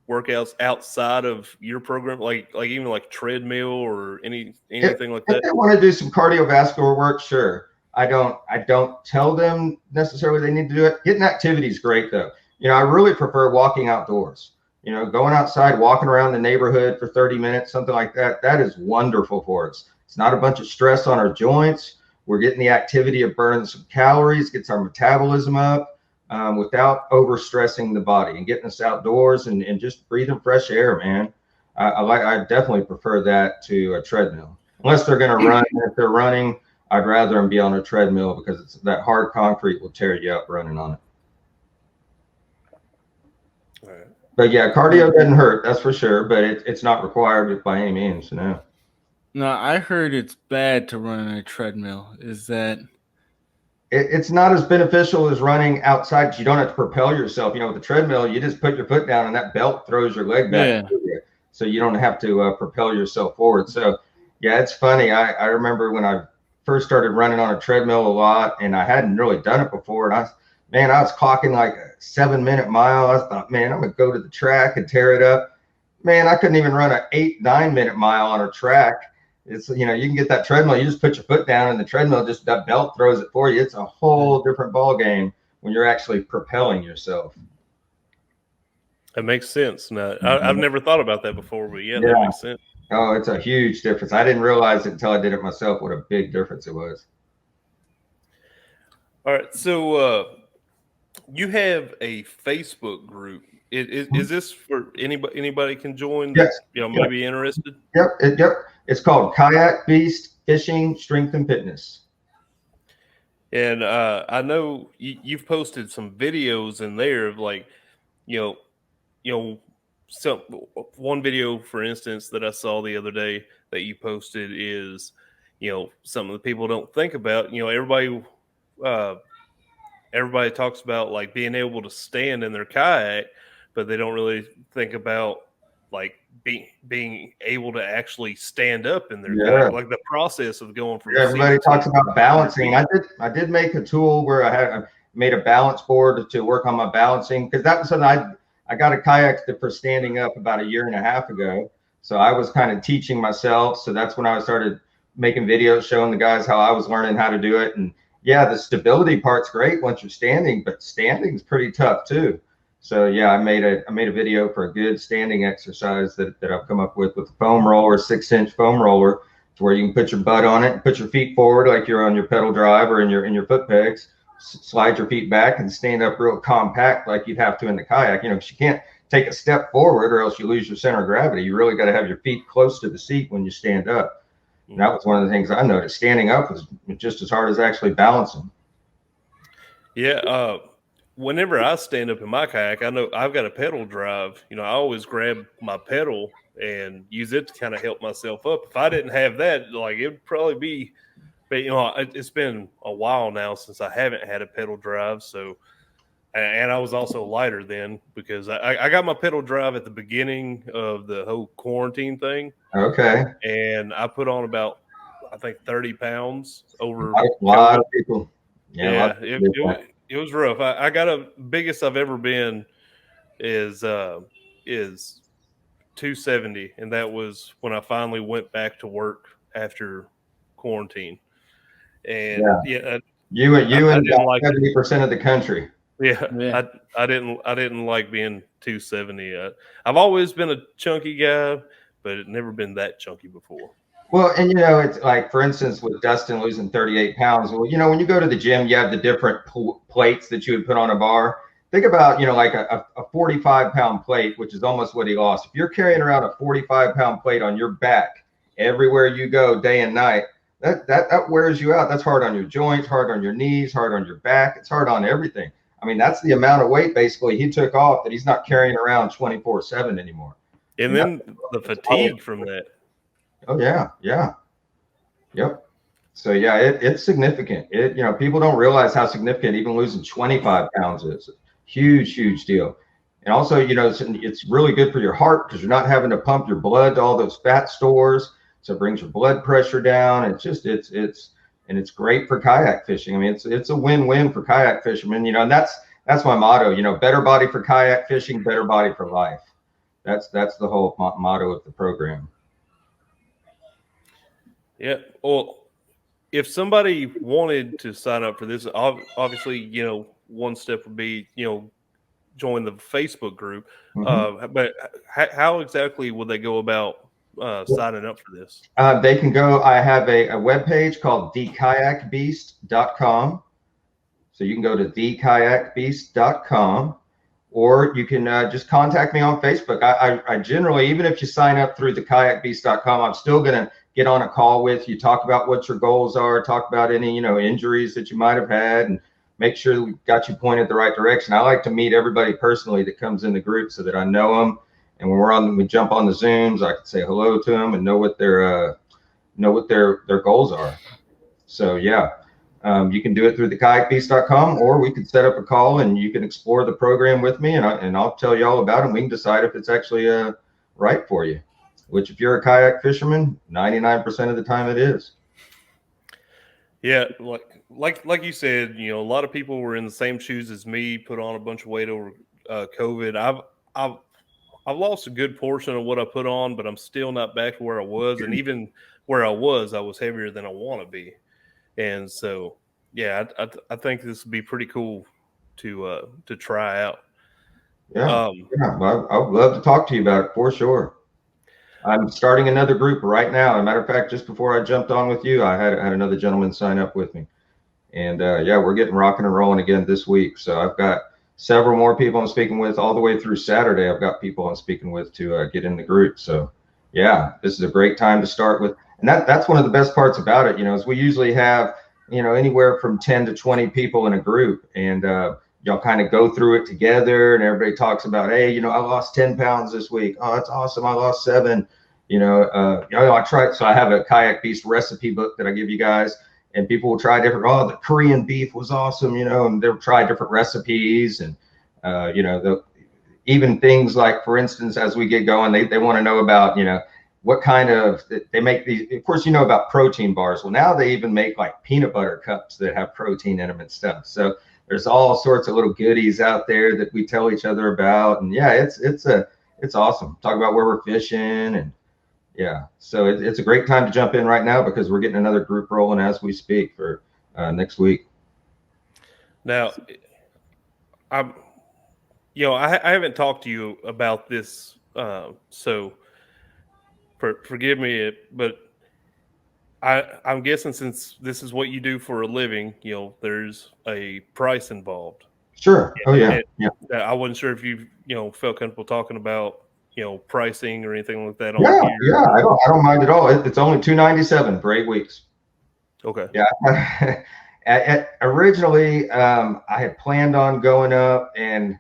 [SPEAKER 4] workouts outside of your program, like even like treadmill or anything like that?
[SPEAKER 6] If they want to do some cardiovascular work, sure. I don't tell them necessarily they need to do it. Getting activity is great though. I really prefer walking outdoors. Going outside, walking around the neighborhood for 30 minutes, something like that, that is wonderful for us. It's not a bunch of stress on our joints. We're getting the activity of burning some calories, gets our metabolism up without overstressing the body, and getting us outdoors and just breathing fresh air, man. I definitely prefer that to a treadmill. Unless they're going to run. If they're running, I'd rather them be on a treadmill, because that hard concrete will tear you up running on it.
[SPEAKER 4] All right.
[SPEAKER 6] But yeah, cardio doesn't hurt, that's for sure, but it's not required by any means. No,
[SPEAKER 5] I heard it's bad to run on a treadmill. Is that?
[SPEAKER 6] It's not as beneficial as running outside. You don't have to propel yourself. With the treadmill, you just put your foot down and that belt throws your leg back. Yeah. So you don't have to propel yourself forward. So yeah, it's funny. I remember when I first started running on a treadmill a lot, and I hadn't really done it before, and I was clocking like a 7-minute mile. I thought, man, I'm going to go to the track and tear it up. Man, I couldn't even run an 8-9-minute mile on a track. It's, you can get that treadmill. You just put your foot down, and the treadmill, that belt throws it for you. It's a whole different ball game when you're actually propelling yourself.
[SPEAKER 4] That makes sense. Now, I've never thought about that before, but yeah, that makes sense.
[SPEAKER 6] Oh, it's a huge difference. I didn't realize it until I did it myself, what a big difference it was.
[SPEAKER 4] All right. So, you have a Facebook group. Is this for anybody can join?
[SPEAKER 6] Yes.
[SPEAKER 4] May be interested.
[SPEAKER 6] Yep. It's called Kayak Beast Fishing, Strength, and Fitness.
[SPEAKER 4] And I know you've posted some videos in there of like, so one video, for instance, that I saw the other day that you posted is, some of the people don't think about. Everybody talks about like being able to stand in their kayak, but they don't really think about like being able to actually stand up in their kayak, like the process of going from.
[SPEAKER 6] Everybody talks about balancing. I did make a tool where I made a balance board to work on my balancing, because that was something I got a kayak for standing up about 1.5 years ago. So I was kind of teaching myself. So that's when I started making videos showing the guys how I was learning how to do it. And yeah, the stability part's great once you're standing, but standing's pretty tough too. So yeah, I made a video for a good standing exercise that I've come up with a foam roller, 6-inch foam roller, to where you can put your butt on it and put your feet forward like you're on your pedal drive or in your foot pegs, slide your feet back and stand up real compact like you'd have to in the kayak. 'Cause you take a step forward or else you lose your center of gravity. You really got to have your feet close to the seat when you stand up. And that was one of the things I noticed. Standing up was just as hard as actually balancing.
[SPEAKER 4] Yeah. Whenever I stand up in my kayak, I know I've got a pedal drive. I always grab my pedal and use it to kind of help myself up. If I didn't have that, like, it would probably be, but it's been a while now since I haven't had a pedal drive. So, and I was also lighter then because I got my pedal drive at the beginning of the whole quarantine thing.
[SPEAKER 6] Okay.
[SPEAKER 4] And I put on about, I think, 30 pounds over
[SPEAKER 6] a lot of people.
[SPEAKER 4] Yeah, it was rough. I got a biggest I've ever been is 270, and that was when I finally went back to work after quarantine. And
[SPEAKER 6] you and
[SPEAKER 4] like
[SPEAKER 6] 70% of the country.
[SPEAKER 4] Yeah. I didn't like being 270. I've always been a chunky guy, but it never been that chunky before.
[SPEAKER 6] Well, and it's like, for instance, with Dustin losing 38 pounds. Well, when you go to the gym, you have the different plates that you would put on a bar. Think about, like a 45-pound plate, which is almost what he lost. If you're carrying around a 45-pound plate on your back everywhere you go, day and night, that wears you out. That's hard on your joints, hard on your knees, hard on your back. It's hard on everything. I mean, that's the amount of weight basically he took off that he's not carrying around 24/7 anymore.
[SPEAKER 4] And then the fatigue from that.
[SPEAKER 6] Oh yeah. Yep. So yeah, it's significant. People don't realize how significant even losing 25 pounds is. Huge deal. And also, it's really good for your heart because you're not having to pump your blood to all those fat stores. So it brings your blood pressure down. And it's great for kayak fishing. I mean, it's a win-win for kayak fishermen, and that's my motto, better body for kayak fishing, better body for life. That's the whole motto of the program.
[SPEAKER 4] Yeah. Well, if somebody wanted to sign up for this, obviously, one step would be, join the Facebook group.
[SPEAKER 6] Mm-hmm.
[SPEAKER 4] But how exactly would they go about signing up for this?
[SPEAKER 6] They can go. I have a webpage called thekayakbeast.com. So you can go to thekayakbeast.com, or you can just contact me on Facebook. I generally, even if you sign up through thekayakbeast.com, I'm still going to get on a call with you, talk about what your goals are, talk about any, injuries that you might have had, and make sure that we got you pointed the right direction. I like to meet everybody personally that comes in the group so that I know them. And when we jump on the Zooms, I can say hello to them and know what their goals are. So yeah, you can do it through thekayakbeast.com, or we could set up a call and you can explore the program with me, and I'll tell you all about it. And we can decide if it's actually right for you. Which, if you're a kayak fisherman, 99% of the time it is.
[SPEAKER 4] Yeah, like you said, a lot of people were in the same shoes as me, put on a bunch of weight over COVID. I've lost a good portion of what I put on, but I'm still not back to where I was. And even where I was heavier than I want to be. And so, yeah, I think this would be pretty cool to try out.
[SPEAKER 6] Yeah, I would love to talk to you about it for sure. I'm starting another group right now. As a matter of fact, just before I jumped on with you, I had another gentleman sign up with me. And we're getting rocking and rolling again this week. So I've got several more people I'm speaking with all the way through Saturday. I've got people I'm speaking with to get in the group. So yeah, this is a great time to start with. And that's one of the best parts about it, is we usually have, anywhere from 10 to 20 people in a group, and y'all kind of go through it together, and everybody talks about, hey, I lost 10 pounds this week. Oh, that's awesome. I lost 7. I tried. So I have a Kayak Beast recipe book that I give you guys, and people will try different. Oh, the Korean beef was awesome, and they'll try different recipes, and even things like, for instance, as we get going, they want to know about, what kind of, they make these, of course, about protein bars. Well, now they even make like peanut butter cups that have protein in them and stuff. So there's all sorts of little goodies out there that we tell each other about. And yeah, it's awesome. Talk about where we're fishing, and yeah. So it's a great time to jump in right now because we're getting another group rolling as we speak for next week.
[SPEAKER 4] Now, I haven't talked to you about this, so forgive me, but I'm guessing since this is what you do for a living, there's a price involved.
[SPEAKER 6] Sure. Oh yeah. Yeah.
[SPEAKER 4] I wasn't sure if you felt comfortable talking about pricing or anything like that on
[SPEAKER 6] Yeah.
[SPEAKER 4] here.
[SPEAKER 6] Yeah. I don't mind at all. It's only $297 for 8 weeks.
[SPEAKER 4] Okay.
[SPEAKER 6] Yeah. Originally, I had planned on going up, and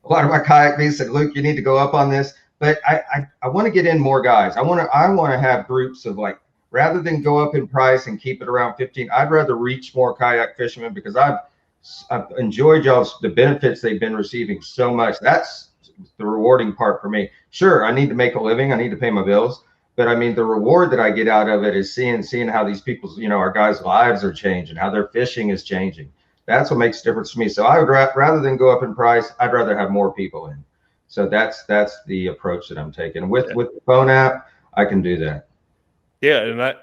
[SPEAKER 6] a lot of my kayak mates said, "Luke, you need to go up on this." But I want to get in more guys. I want to have groups of, like, rather than go up in price and keep it around 15. I'd rather reach more kayak fishermen, because I've enjoyed the benefits they've been receiving so much. That's the rewarding part for me. Sure, I need to make a living. I need to pay my bills. But I mean, the reward that I get out of it is seeing how these people's, our guys' lives are changing, how their fishing is changing. That's what makes a difference to me. So I would rather than go up in price, I'd rather have more people in. So that's the approach that I'm taking. With the phone app, I can do that.
[SPEAKER 4] Yeah, and I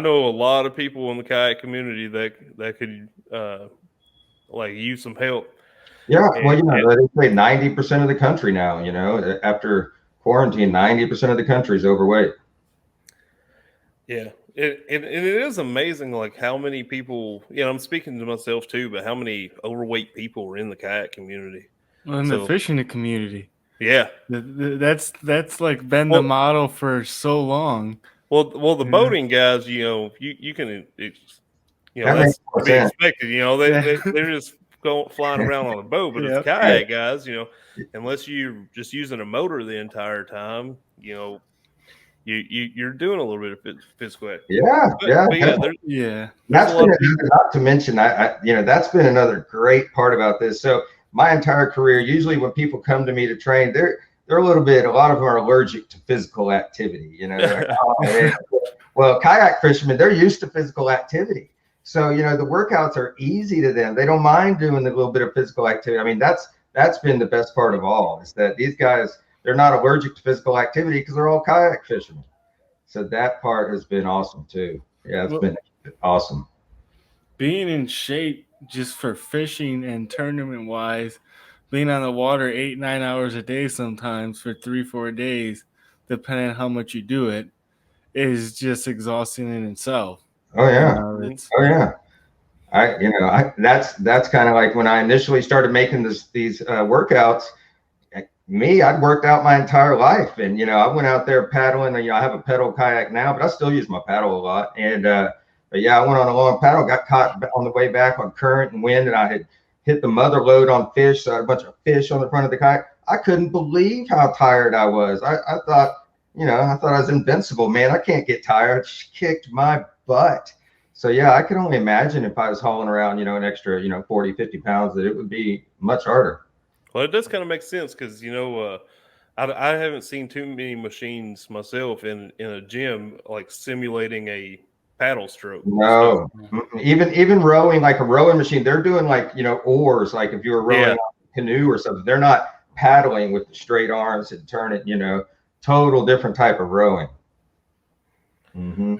[SPEAKER 4] know a lot of people in the kayak community that could use some help.
[SPEAKER 6] Yeah, well, they say 90% of the country now, after quarantine, 90% of the country is overweight.
[SPEAKER 4] Yeah, it is amazing, like, how many people, I'm speaking to myself too, but how many overweight people are in the kayak community.
[SPEAKER 5] Well, in the fishing community.
[SPEAKER 4] Yeah.
[SPEAKER 5] That's like been the model for so long.
[SPEAKER 4] Well, the boating guys, you can, that's to be expected. They're just flying around on a boat, but it's kayak guys, unless you're just using a motor the entire time, you're doing a little bit of physical activity.
[SPEAKER 6] Yeah. That's been not to mention, that's been another great part about this. So my entire career, usually when people come to me to train, they're a lot of them are allergic to physical activity. They're like, oh, man. Well, kayak fishermen, they're used to physical activity. So, the workouts are easy to them. They don't mind doing a little bit of physical activity. I mean, that's been the best part of all, is that these guys, they're not allergic to physical activity because they're all kayak fishermen. So that part has been awesome too. Yeah, it's been awesome.
[SPEAKER 5] Being in shape just for fishing and tournament wise, being on the water 8-9 hours a day sometimes for 3-4 days, depending on how much you do it, is just exhausting in itself.
[SPEAKER 6] Oh yeah. That's kind of like when I initially started making these workouts. I'd worked out my entire life, and I went out there paddling. And, I have a pedal kayak now, but I still use my paddle a lot. And but yeah, I went on a long paddle, got caught on the way back on current and wind, and I had hit the mother load on fish, so I had a bunch of fish on the front of the kayak. I couldn't believe how tired I was. I thought I was invincible, man. I can't get tired. She kicked my butt. So yeah, I can only imagine if I was hauling around, an extra, 40, 50 pounds, that it would be much harder.
[SPEAKER 4] Well, it does kind of make sense because, I haven't seen too many machines myself in a gym, like simulating a paddle stroke.
[SPEAKER 6] No, even rowing, like a rowing machine, they're doing oars. Like if you were rowing on a canoe or something, they're not paddling with the straight arms and turn it, total different type of rowing. Mm-hmm.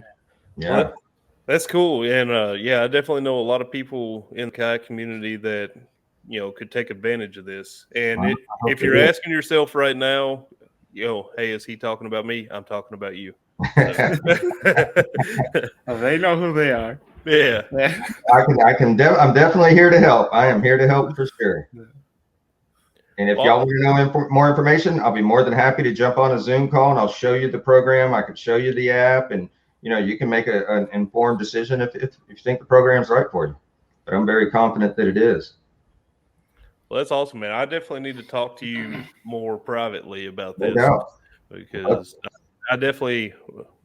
[SPEAKER 6] Yeah.
[SPEAKER 4] Well, that's cool. And I definitely know a lot of people in the kayak community that could take advantage of this. And if you're asking yourself right now, hey, is he talking about me? I'm talking about you.
[SPEAKER 5] They know who they are.
[SPEAKER 4] Yeah.
[SPEAKER 6] I'm definitely here to help. I am here to help for sure. And if y'all want to know more information, I'll be more than happy to jump on a Zoom call and I'll show you the program. I could show you the app, and you can make an informed decision if you think the program's right for you. But I'm very confident that it is.
[SPEAKER 4] Well, that's awesome, man. I definitely need to talk to you more privately about this because I definitely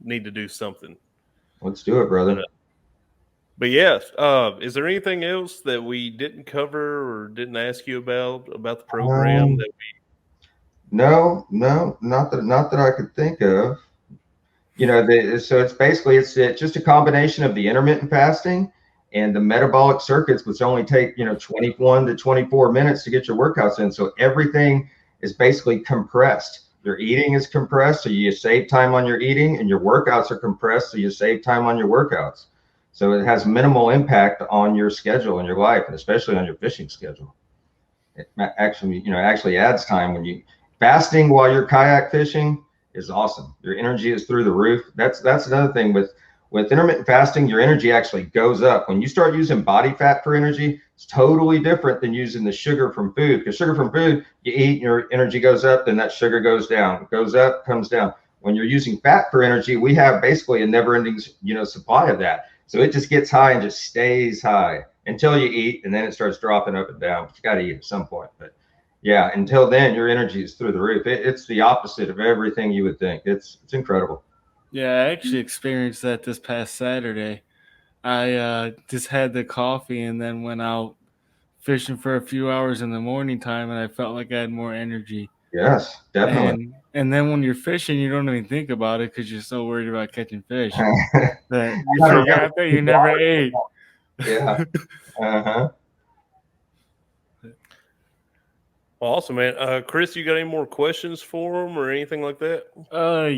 [SPEAKER 4] need to do something.
[SPEAKER 6] Let's do it, brother.
[SPEAKER 4] But yes, is there anything else that we didn't cover or didn't ask you about the program that we?
[SPEAKER 6] No, not that I could think of. So it's basically it's just a combination of the intermittent fasting and the metabolic circuits, which only take 21 to 24 minutes to get your workouts in. So everything is basically compressed. Your eating is compressed, so you save time on your eating, and your workouts are compressed, so you save time on your workouts. So it has minimal impact on your schedule and your life, and especially on your fishing schedule. It actually adds time when you fasting while you're kayak fishing is awesome. Your energy is through the roof. That's another thing with with intermittent fasting, your energy actually goes up. When you start using body fat for energy, it's totally different than using the sugar from food. Because sugar from food, you eat and your energy goes up, then that sugar goes down. It goes up, comes down. When you're using fat for energy, we have basically a never-ending, supply of that. So it just gets high and just stays high until you eat, and then it starts dropping up and down. But you got to eat at some point. But yeah, until then, your energy is through the roof. It's the opposite of everything you would think. It's incredible.
[SPEAKER 5] Yeah, I actually experienced that this past Saturday. I just had the coffee and then went out fishing for a few hours in the morning time, and I felt like I had more energy.
[SPEAKER 6] Yes, definitely.
[SPEAKER 5] And then when you're fishing, you don't even think about it because you're so worried about catching fish that you forgot that you never ate.
[SPEAKER 6] Yeah. Uh-huh.
[SPEAKER 4] Awesome, man. Chris, you got any more questions for him or anything like that?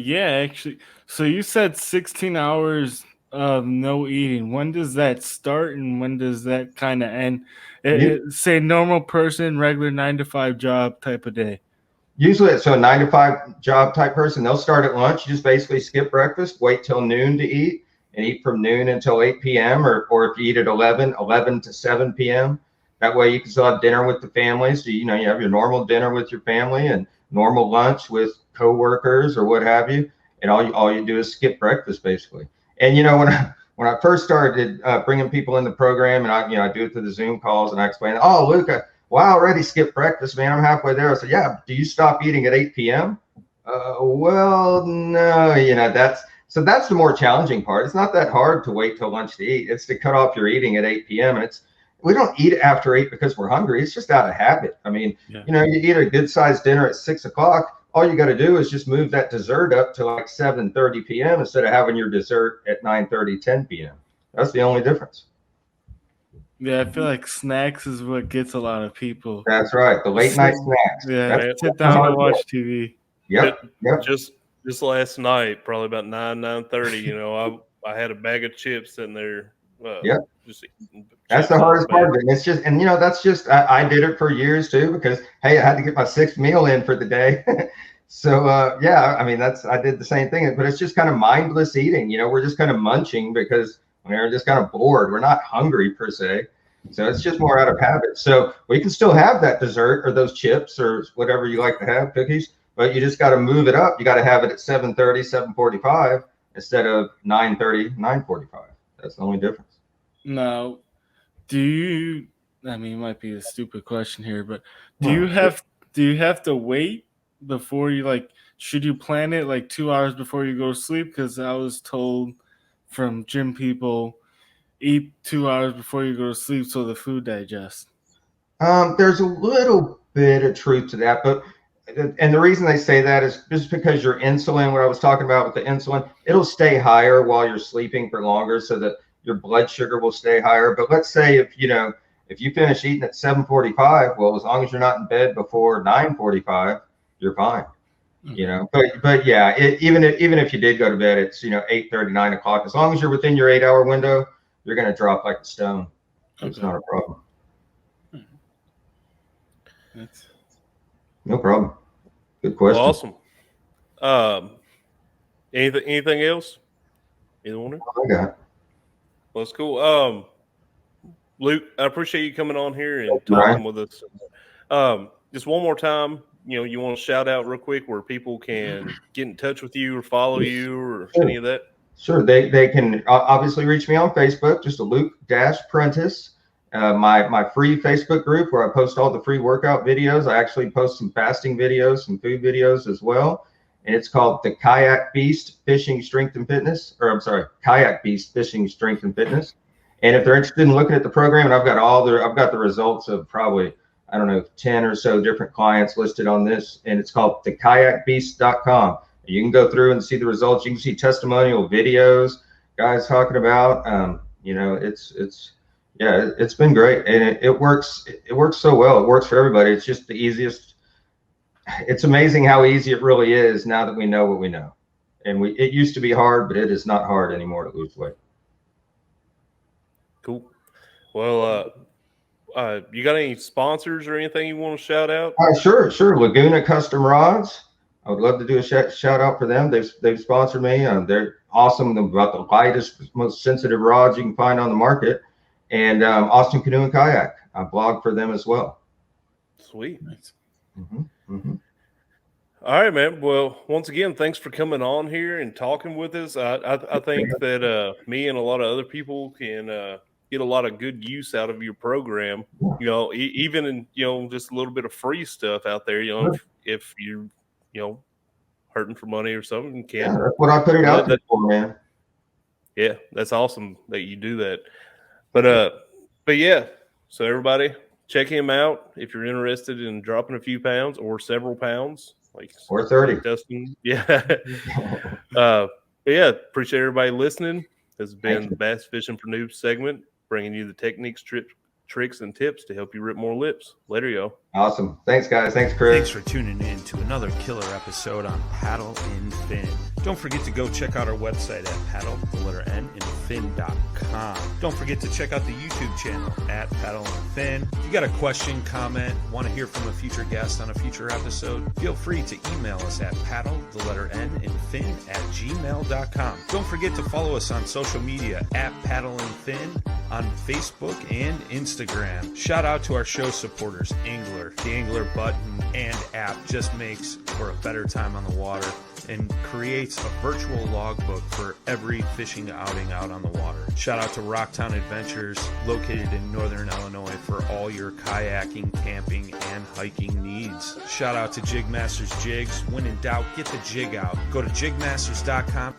[SPEAKER 5] Yeah, actually. So you said 16 hours of no eating. When does that start and when does that kind of end? Say normal person, regular 9 to 5 job type of day.
[SPEAKER 6] Usually it's a 9 to 5 job type person. They'll start at lunch. You just basically skip breakfast, wait till noon to eat, and eat from noon until 8 p.m. Or if you eat at 11 to 7 p.m. That way you can still have dinner with the family. So, you have your normal dinner with your family and normal lunch with coworkers or what have you. And all you do is skip breakfast basically. And, when I first started bringing people in the program, and I do it through the Zoom calls, and I explain, oh, Luke, I already skipped breakfast, man. I'm halfway there. I said, yeah, do you stop eating at 8 p.m.? Well, no, that's the more challenging part. It's not that hard to wait till lunch to eat. It's to cut off your eating at 8 p.m. And we don't eat after 8 because we're hungry. It's just out of habit. I mean, you eat a good sized dinner at 6 o'clock. All you got to do is just move that dessert up to like 7:30 p.m. instead of having your dessert at 9:30, 10 p.m. That's the only difference.
[SPEAKER 5] Yeah, I feel like snacks is what gets a lot of people.
[SPEAKER 6] That's right. The late night snacks.
[SPEAKER 5] Yeah, sit down and watch TV.
[SPEAKER 6] Yep.
[SPEAKER 4] Just last night, probably about 9:30. I had a bag of chips sitting there.
[SPEAKER 6] That's the hardest part of it. It's just, and that's just, I did it for years too, because hey, I had to get my 6th meal in for the day. So I did the same thing, but it's just kind of mindless eating. We're just kind of munching because we're just kind of bored. We're not hungry per se. So it's just more out of habit. So we can still have that dessert or those chips or whatever you like to have, cookies, but you just got to move it up. You got to have it at 7:30, 7:45 instead of 9:30, 9:45. That's the only difference.
[SPEAKER 5] Now, it might be a stupid question here, but do you have to wait before you should you plan it like 2 hours before you go to sleep? Because I was told from gym people, eat 2 hours before you go to sleep so the food digests.
[SPEAKER 6] There's a little bit of truth to that, and the reason they say that is just because your insulin, what I was talking about with the insulin, it'll stay higher while you're sleeping for longer so that your blood sugar will stay higher. But let's say if you finish eating at 7:45, well, as long as you're not in bed before 9:45, you're fine. But yeah, even if you did go to bed, it's 8:30, 9 o'clock. As long as you're within your 8-hour window, you're going to drop like a stone. It's not a problem. No problem. Good question.
[SPEAKER 4] Awesome. Anything else? Either one?
[SPEAKER 6] I got.
[SPEAKER 4] Well, that's cool. Luke, I appreciate you coming on here and talking with us. Just one more time, you want to shout out real quick where people can get in touch with you or follow you or any of that?
[SPEAKER 6] Sure. They can obviously reach me on Facebook, just a Luke Prentiss. My free Facebook group where I post all the free workout videos. I actually post some fasting videos, some food videos as well. And it's called the Kayak Beast Fishing Strength and Fitness, Kayak Beast Fishing Strength and Fitness. And if they're interested in looking at the program, and I've got the results of probably, 10 or so different clients listed on this, and it's called thekayakbeast.com. You can go through and see the results. You can see testimonial videos, guys talking about, it's been great, and it works. It works so well. It works for everybody. It's just the easiest. It's amazing how easy it really is now that we know what we know. And it used to be hard, but it is not hard anymore to lose weight.
[SPEAKER 4] Cool. Well, you got any sponsors or anything you want to shout out?
[SPEAKER 6] Sure. Laguna Custom Rods. I would love to do a shout out for them. They've sponsored me. They're awesome. They're about the lightest, most sensitive rods you can find on the market. And Austin Canoe and Kayak. I blog for them as well.
[SPEAKER 4] Sweet.
[SPEAKER 5] Nice.
[SPEAKER 4] All right, man. Well, once again, thanks for coming on here and talking with us. I think that me and a lot of other people can get a lot of good use out of your program. You know, even in, you know, just a little bit of free stuff out there. You know, if you're, you know, hurting for money or something,
[SPEAKER 6] Yeah, that's what I put it out there for, man.
[SPEAKER 4] Yeah, that's awesome that you do that. But yeah, so everybody check him out if you're interested in dropping a few pounds or several pounds,
[SPEAKER 6] or 30.
[SPEAKER 4] Like Dustin. Yeah. But yeah, appreciate everybody listening. This has been the Bass Fishing for Noobs segment, bringing you the techniques, tricks, and tips to help you rip more lips. Later, yo.
[SPEAKER 6] Awesome. Thanks, guys. Thanks, Chris.
[SPEAKER 1] Thanks for tuning in to another killer episode on Paddle and Fin. Don't forget to go check out our website at paddle_and_fin.com. Don't forget to check out the YouTube channel at Paddle and Fin. If you got a question, comment, want to hear from a future guest on a future episode, feel free to email us at paddle_and_fin@gmail.com. Don't forget to follow us on social media at Paddle and Fin on Facebook and Instagram. Shout out to our show supporters, Angler. The Angler button and app just makes for a better time on the water and creates a virtual logbook for every fishing outing out on the water. Shout out to Rocktown Adventures, located in northern Illinois, for all your kayaking, camping, and hiking needs. Shout out to Jig Masters Jigs. When in doubt, get the jig out. Go to jigmasters.com